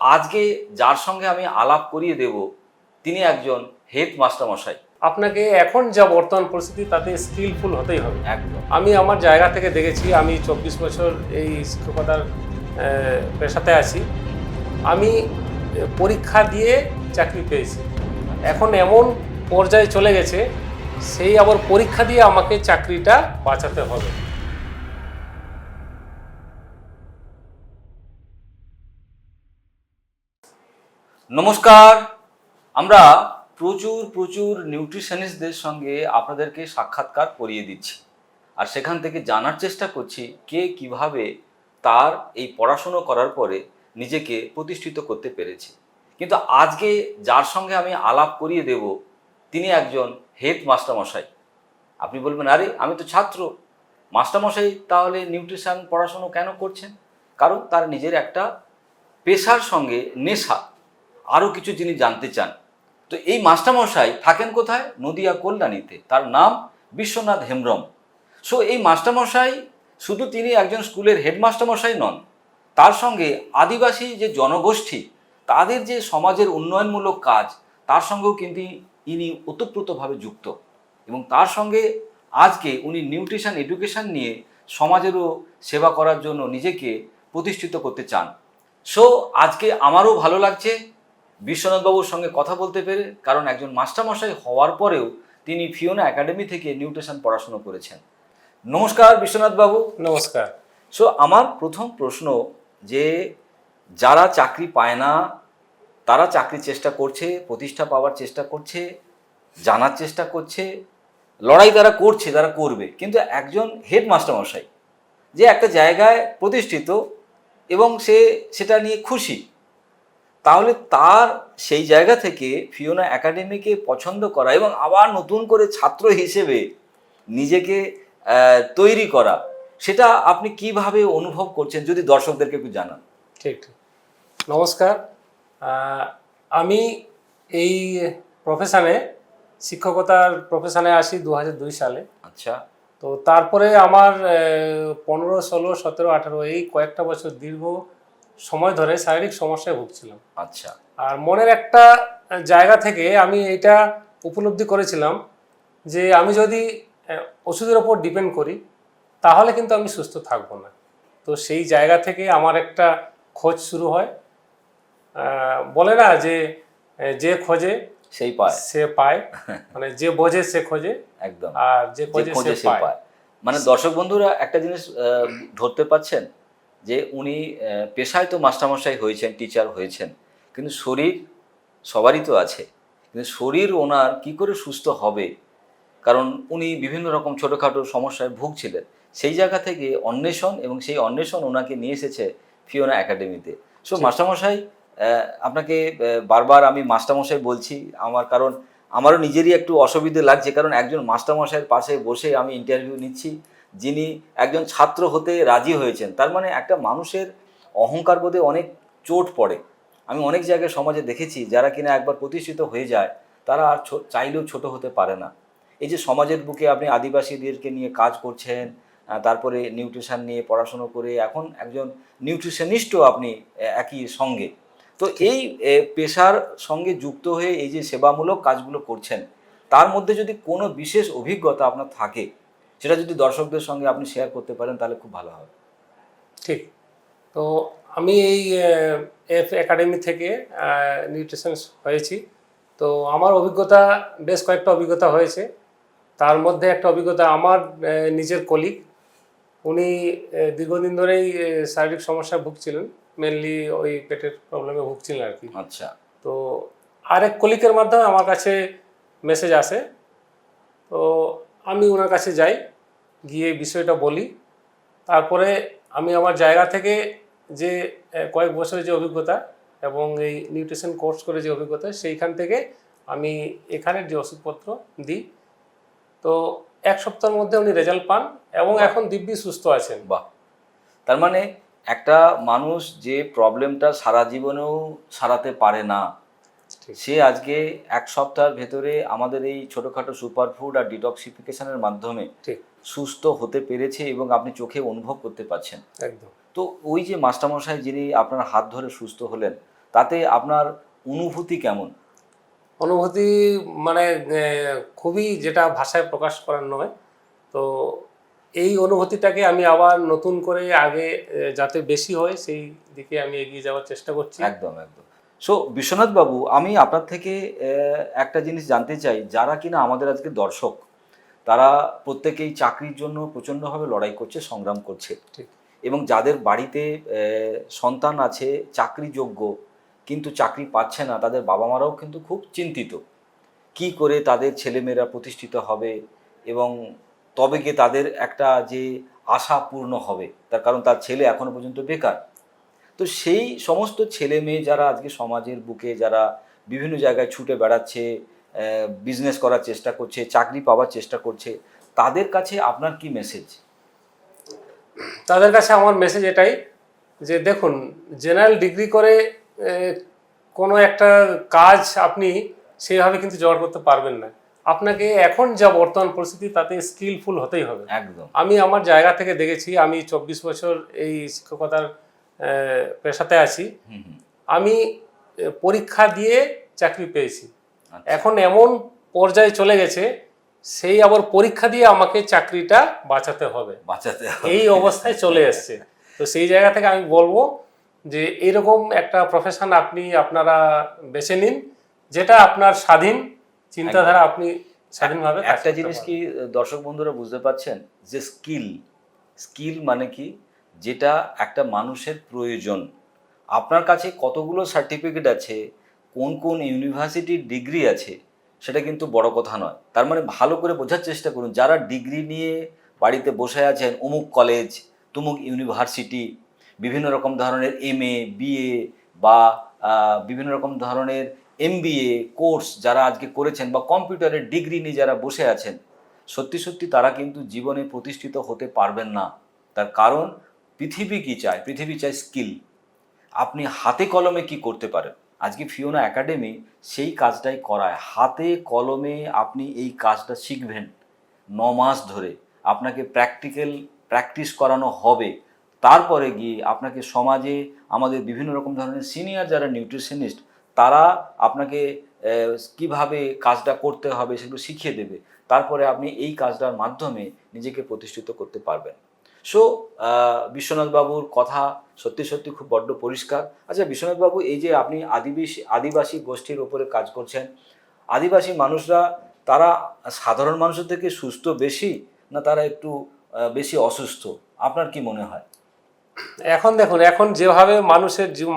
আজকে যার সঙ্গে আমি আলাপ করিয়ে দেব তিনি একজন হেড মাস্টারমশাই। আপনাকে এখন যা বর্তমান পরিস্থিতি তাতে স্কিলফুল হতেই হবে। একদম। আমি আমার জায়গা থেকে দেখেছি, আমি 24 বছর এই শিক্ষকতার পেশাতে আছি। আমি পরীক্ষা দিয়ে চাকরি পেয়েছি। এখন এমন পর্যায়ে চলে গেছে, সেই আবার পরীক্ষা দিয়ে আমাকে চাকরিটা বাঁচাতে হবে। নমস্কার। আমরা প্রচুর প্রচুর নিউট্রিশনিস্টদের সঙ্গে আপনাদেরকে সাক্ষাৎকার করিয়ে দিচ্ছি, আর সেখান থেকে জানার চেষ্টা করছি কে কিভাবে তার এই পড়াশুনো করার পরে নিজেকে প্রতিষ্ঠিত করতে পেরেছে। কিন্তু আজকে যার সঙ্গে আমি আলাপ করিয়ে দেব তিনি একজন হেড মাস্টারমশাই। আপনি বলবেন, আরে আমি তো ছাত্র, মাস্টারমশাই তাহলে নিউট্রিশন পড়াশুনো কেন করছেন? কারণ তার নিজের একটা পেশার সঙ্গে নেশা, আরও কিছু যিনি জানতে চান। তো এই মাস্টারমশাই থাকেন কোথায়? নদিয়া কল্যাণীতে। তার নাম বিশ্বনাথ হেমব্রম। সো এই মাস্টারমশাই শুধু তিনি একজন স্কুলের হেডমাস্টারমশাই নন, তার সঙ্গে আদিবাসী যে জনগোষ্ঠী তাদের যে সমাজের উন্নয়নমূলক কাজ, তার সঙ্গেও কিন্তু ইনি ওতপ্রোতভাবে যুক্ত। এবং তার সঙ্গে আজকে উনি নিউট্রিশন এডুকেশন নিয়ে সমাজেরও সেবা করার জন্য নিজেকে প্রতিষ্ঠিত করতে চান। সো আজকে আমারও ভালো লাগছে বিশ্বনাথবাবুর সঙ্গে কথা বলতে পেরে, কারণ একজন মাস্টারমশাই হওয়ার পরেও তিনি ফিওনা একাডেমি থেকে নিউট্রিশন পড়াশুনো করেছেন। নমস্কার বিশ্বনাথবাবু। নমস্কার। সো আমার প্রথম প্রশ্ন যে যারা চাকরি পায় না তারা চাকরির চেষ্টা করছে, প্রতিষ্ঠা পাওয়ার চেষ্টা করছে, জানার চেষ্টা করছে, লড়াই তারা করছে, তারা করবে, কিন্তু একজন হেড মাস্টারমশাই যে একটা জায়গায় প্রতিষ্ঠিত এবং সে সেটা নিয়ে খুশি, তাহলে তার সেই জায়গা থেকে ফিওনা একাডেমিকে পছন্দ করা এবং আবার নতুন করে ছাত্র হিসেবে নিজেকে তৈরি করা, সেটা আপনি কিভাবে অনুভব করছেন যদি দর্শকদেরকে একটু জানান। ঠিক ঠিক। নমস্কার। আমি এই প্রফেশনে, শিক্ষকতার প্রফেশনে আসি 2002 সালে। আচ্ছা। তো তারপরে আমার 15, 16, 17, 18 এই কয়েকটা বছর দীর্ঘ সময় ধরে শারীরিক সমস্যায় ভুগছিলাম। আচ্ছা। আর মনের একটা জায়গা থেকে আমি এটা উপলব্ধি করেছিলাম যে আমি যদি ওষুধের ওপর ডিপেন্ড করি তাহলে কিন্তু আমি সুস্থ থাকবো না। তো সেই জায়গা থেকে আমার একটা খোঁজ শুরু হয়। বলে না যে যে খোঁজে সেই পায়, সে পায়, মানে যে বোঝে সে খোঁজে, একদম, আর যে খোঁজে সে পায়। মানে দর্শক বন্ধুরা একটা জিনিস ধরতে পাচ্ছেন যে উনি পেশায় তো মাস্টারমশাই হয়েছেন, টিচার হয়েছেন, কিন্তু শরীর সবারই তো আছে, কিন্তু শরীর ওনার কি করে সুস্থ হবে, কারণ উনি বিভিন্ন রকম ছোটোখাটো সমস্যায় ভুগছিলেন। সেই জায়গা থেকে অন্বেষণ, এবং সেই অন্বেষণ ওনাকে নিয়ে এসেছে ফিওনা একাডেমিতে। সো মাস্টারমশাই, আপনাকে বারবার আমি মাস্টারমশাই বলছি, কারণ আমারও নিজেরই একটু অসুবিধে লাগছে, কারণ একজন মাস্টারমশাইয়ের পাশে বসে আমি ইন্টারভিউ নিচ্ছি যিনি একজন ছাত্র হতে রাজি হয়েছেন। তার মানে একটা মানুষের অহংকার বোধে অনেক চোট পড়ে। আমি অনেক জায়গায় সমাজে দেখেছি যারা কিনা একবার প্রতিষ্ঠিত হয়ে যায় তারা আর চাইলেও ছোট হতে পারে না। এই যে সমাজের বুকে আপনি আদিবাসীদেরকে নিয়ে কাজ করছেন, তারপরে নিউট্রিশন নিয়ে পড়াশুনো করে এখন একজন নিউট্রিশনিস্টও আপনি একই সঙ্গে। তো এই পেশার সঙ্গে যুক্ত হয়ে এই যে সেবামূলক কাজগুলো করছেন, তার মধ্যে যদি কোনো বিশেষ অভিজ্ঞতা আপনার থাকে সেটা যদি দর্শকদের সঙ্গে আপনি শেয়ার করতে পারেন তাহলে খুব ভালো হবে। ঠিক। তো আমি এই এফ একাডেমি থেকে নিউট্রিশন হয়েছি। তো আমার অভিজ্ঞতা, বেশ কয়েকটা অভিজ্ঞতা হয়েছে। তার মধ্যে একটা অভিজ্ঞতা আমার নিজের কলিগ, উনি দীর্ঘদিন ধরেই শারীরিক সমস্যায় ভুগছিলেন, মেনলি ওই পেটের প্রবলেমে ভুগছিলেন আর কি। আচ্ছা। তো আরেক কলিগের মাধ্যমে আমার কাছে মেসেজ আসে। তো আমি ওনার কাছে যাই, গিয়ে বিষয়টা বলি। তারপরে আমি আমার জায়গা থেকে যে কয়েক বছরের যে অভিজ্ঞতা এবং এই নিউট্রিশন কোর্স করে যে অভিজ্ঞতা, সেইখান থেকে আমি এখানের যে ওষুধপত্র দিই। তো 1 সপ্তাহের মধ্যে উনি রেজাল্ট পান এবং এখন দিব্যি সুস্থ আছেন। বাহ! তার মানে একটা মানুষ যে প্রবলেমটা সারা জীবনেও সারাতে পারে না, সে আজকে 1 সপ্তাহের ভেতরে আমাদের এই ছোটোখাটো সুপারফুড আর ডিটক্সিফিকেশনের মাধ্যমে সুস্থ হতে পেরেছে এবং আপনি চোখে অনুভব করতে পারছেন। একদম। তো ওই যে মাস্টারমশাই যিনি আপনার হাত ধরে সুস্থ হলেন, তাতে আপনার অনুভূতি কেমন? অনুভূতি মানে খুবই, যেটা ভাষায় প্রকাশ করার নয়। তো এই অনুভূতিটাকে আমি আবার নতুন করে আগে যাতে বেশি হয় সেই দিকে আমি এগিয়ে যাওয়ার চেষ্টা করছি। একদম একদম। সো বিশ্বনাথ বাবু, আমি আপনার থেকে একটা জিনিস জানতে চাই, যারা কিনা আমাদের আজকে দর্শক, তারা প্রত্যেকেই চাকরির জন্য প্রচণ্ডভাবে লড়াই করছে, সংগ্রাম করছে, ঠিক। এবং যাদের বাড়িতে সন্তান আছে চাকরিযোগ্য কিন্তু চাকরি পাচ্ছে না, তাদের বাবা মারাও কিন্তু খুব চিন্তিত কি করে তাদের ছেলেমেয়েরা প্রতিষ্ঠিত হবে এবং তবে গিয়ে তাদের একটা যে আশা পূর্ণ হবে, তার কারণ তার ছেলে এখনো পর্যন্ত বেকার। তো সেই সমস্ত ছেলে মেয়ে যারা আজকে সমাজের বুকে যারা বিভিন্ন জায়গায় ছুটে বেড়াচ্ছে, বিজনেস করার চেষ্টা করছে, চাকরি পাওয়ার চেষ্টা করছে, তাদের কাছে আপনার কি মেসেজ? তাদের কাছে আমার মেসেজ এটাই যে দেখুন, জেনারেল ডিগ্রি করে কোনো একটা কাজ আপনি সেইভাবে কিন্তু জোগাড় করতে পারবেন না। আপনাকে এখন যা বর্তমান পরিস্থিতি তাতে স্কিলফুল হতেই হবে। একদম। আমি আমার জায়গা থেকে দেখেছি, আমি 24 বছর এই শিক্ষকতার পেশাতে আছি। আমি পরীক্ষা দিয়ে চাকরি পেয়েছি। এখন এমন পর্যায়ে চলে গেছে, সেই আবার পরীক্ষা দিয়ে আমাকে চাকরিটা বাঁচাতে হবে, এই অবস্থায় চলে এসছে। তো সেই জায়গা থেকে আমি বলবো যে এরকম একটা প্রফেশন আপনারা বেছে নিন, যেটা আপনার স্বাধীন চিন্তাধারা, আপনি স্বাধীনভাবে একটা জিনিস কি দর্শক বন্ধুরা বুঝতে পারছেন, যে স্কিল মানে কি, যেটা একটা মানুষের প্রয়োজন। আপনার কাছে কতগুলো সার্টিফিকেট আছে, কোন কোন ইউনিভার্সিটির ডিগ্রি আছে, সেটা কিন্তু বড় কথা নয়। তার মানে ভালো করে বোঝার চেষ্টা করুন, যারা ডিগ্রি নিয়ে বাড়িতে বসে আছেন, অমুক কলেজ, তুমুক ইউনিভার্সিটি, বিভিন্ন রকম ধরনের MA BA বা বিভিন্ন রকম ধরনের MBA কোর্স যারা আজকে করেছেন, বা কম্পিউটারের ডিগ্রি নিয়ে যারা বসে আছেন, সত্যি সত্যি তারা কিন্তু জীবনে প্রতিষ্ঠিত হতে পারবেন না। তার কারণ পৃথিবী কি চায়? পৃথিবী চায় স্কিল। আপনি হাতে কলমে কি করতে পারেন। আজকে ফিওনা একাডেমি সেই কাজটাই করায়, হাতে কলমে আপনি এই কাজটা শিখবেন 9 মাস ধরে, আপনাকে প্র্যাকটিস করানো হবে। তারপরে গিয়ে আপনাকে সমাজে আমাদের বিভিন্ন রকম ধরনের সিনিয়র যারা নিউট্রিশনিস্ট, তারা আপনাকে কিভাবে কাজটা করতে হবে সেগুলো শিখিয়ে দেবে। তারপরে আপনি এই কাজটার মাধ্যমে নিজেকে প্রতিষ্ঠিত করতে পারবেন। সো বিশ্বনাথ বাবুর কথা সত্যি সত্যি খুব বড্ড পরিষ্কার। আচ্ছা বিশ্বনাথ বাবু, এই যে আপনি আদিবাসী গোষ্ঠীর ওপরে কাজ করছেন, আদিবাসী মানুষরা তারা সাধারণ মানুষের থেকে সুস্থ বেশি, না তারা একটু বেশি অসুস্থ? আপনার কি মনে হয়? এখন দেখুন, এখন যেভাবে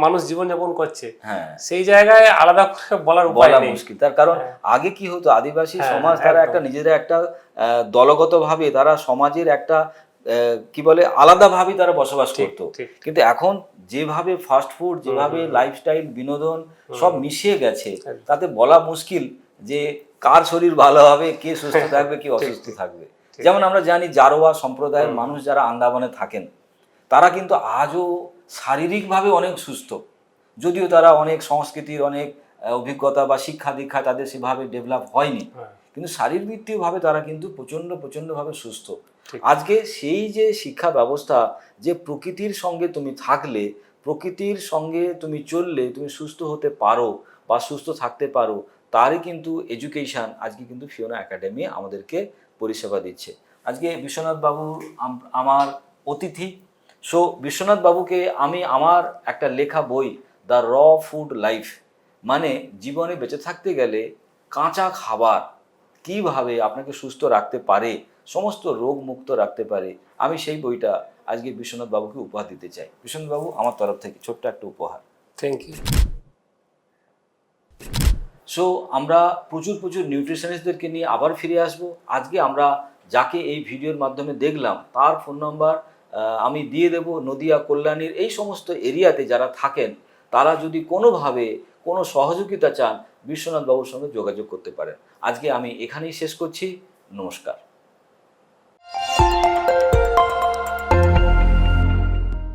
মানুষ জীবনযাপন করছে, হ্যাঁ, সেই জায়গায় আলাদা করে বলার উপায় বলা নেই। মুশকিল। তার কারণ আগে কি হতো, আদিবাসী সমাজ তারা একদম। একটা নিজেরা একটা দলগতভাবে তারা সমাজের একটা কি বলে আলাদাভাবে তারা বসবাস করতো। কিন্তু এখন যেভাবে ফাস্ট ফুড, যেভাবে লাইফস্টাইল, বিনোদন সব মিশিয়ে গেছে, তাতে বলা মুশকিল যে কার শরীর ভালো হবে, কে সুস্থ থাকবে, কে অসুস্থ থাকবে। যেমন আমরা জানি জারোয়া সম্প্রদায়ের মানুষ যারা আন্দামানে থাকেন, তারা কিন্তু আজও শারীরিকভাবে অনেক সুস্থ, যদিও তারা অনেক সংস্কৃতির অনেক অভিজ্ঞতা বা শিক্ষা দীক্ষা তাদের সেভাবে ডেভেলপ হয়নি, কিন্তু শারীরবৃত্তীয়ভাবে তারা কিন্তু প্রচণ্ডভাবে সুস্থ। আজকে সেই যে শিক্ষা ব্যবস্থা, যে প্রকৃতির সঙ্গে তুমি থাকলে, প্রকৃতির সঙ্গে তুমি চললে তুমি সুস্থ হতে পারো বা সুস্থ থাকতে পারো, তারই কিন্তু এডুকেশান আজকে কিন্তু ফিওনা একাডেমি আমাদেরকে পরিষেবা দিচ্ছে। আজকে বিশ্বনাথ বাবু আমার অতিথি। সো বিশ্বনাথ বাবুকে আমি আমার একটা লেখা বই দ্য র ফুড লাইফ, মানে জীবনে বেঁচে থাকতে গেলে কাঁচা খাবার কিভাবে আপনাকে সুস্থ রাখতে পারে, সমস্ত রোগ মুক্ত রাখতে পারে, আমি সেই বইটা আজকে বিশ্বনাথ বাবুকে উপহার দিতে চাই। বিশ্বনাথ বাবু, আমার তরফ থেকে ছোট্ট একটা উপহার। Thank you. সো আমরা প্রচুর নিউট্রিশনিস্টদেরকে নিয়ে আবার ফিরে আসব। আজকে আমরা যাকে এই ভিডিওর মাধ্যমে দেখলাম তার ফোন নাম্বার আমি দিয়ে দেব। নদিয়া, কল্যাণীর এই সমস্ত এরিয়াতে যারা থাকেন, তারা যদি কোনোভাবে কোনো সহযোগিতা চান, বিশ্বনাথ বাবুর সঙ্গে যোগাযোগ করতে পারেন। আজকে আমি এখানেই শেষ করছি। নমস্কার।